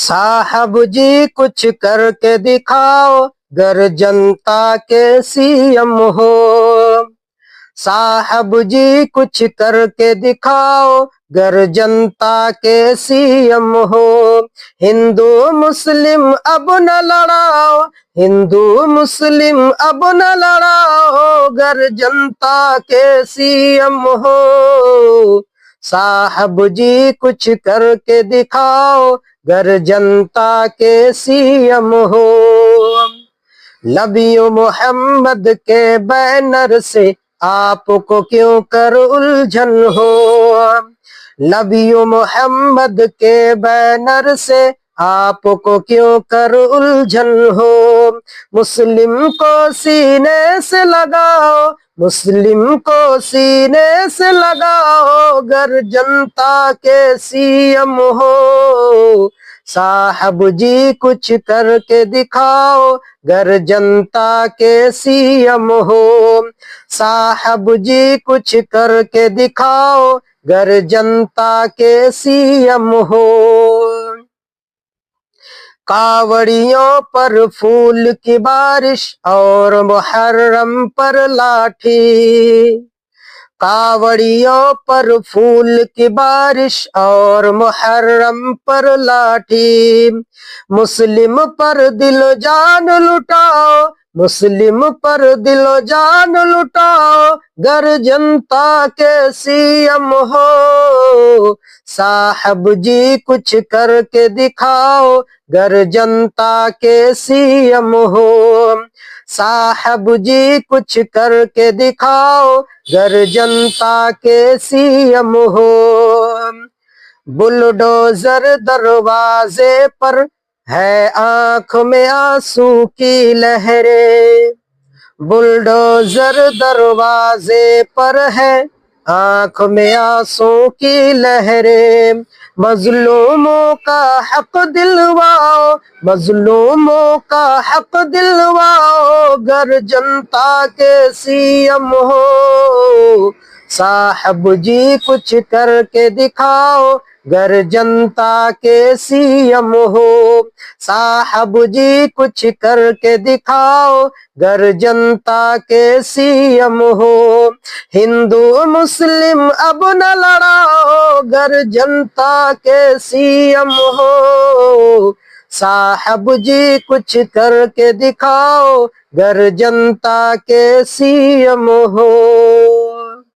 साहब जी कुछ करके दिखाओ, गर जनता के सीएम हो। साहब जी कुछ करके दिखाओ, गर जनता के सीएम हो। हिंदू मुस्लिम अब न लड़ाओ, हिंदू मुस्लिम अब न लड़ाओ, गर जनता के सीएम हो। साहब जी कुछ करके दिखाओ, गर जनता के सीएम हो। नबियो मोहम्मद के बैनर से आपको क्यों कर उलझन हो। नबियो मोहम्मद के बैनर से आपको क्यों कर उलझन हो। मुस्लिम को सीने से लगाओ, मुस्लिम को सीने से लगाओ, गर जनता के सीएम हो। साहब जी कुछ करके दिखाओ, गर जनता के सीएम हो। साहब जी कुछ करके दिखाओ, गर जनता के सीएम हो। कावड़ियों पर फूल की बारिश और मुहर्रम पर लाठी। कावड़ियों पर फूल की बारिश और मुहर्रम पर लाठी। मुस्लिम पर दिलो जान लुटाओ, मुस्लिम पर दिलो जान लुटाओ, गर जनता के सीएम हो। साहब जी कुछ करके दिखाओ, गर जनता के सीएम हो। साहब जी कुछ करके दिखाओ, गर जनता के सीएम हो। बुलडोजर दरवाजे पर है, आंख में आंसू की लहरें। बुलडोजर दरवाजे पर है, आंख में आंसू की लहरें। मजलूमों का हक दिलवाओ, मजलूमों का हक दिलवाओ, गर जनता के सीएम हो। साहब जी कुछ करके दिखाओ, गर जनता के सीएम हो। साहब जी कुछ करके दिखाओ, गर जनता के सीएम हो। हिंदू मुस्लिम अब न लड़ाओ, गर जनता के सीएम हो। साहब जी कुछ करके दिखाओ, गर जनता के सीएम हो।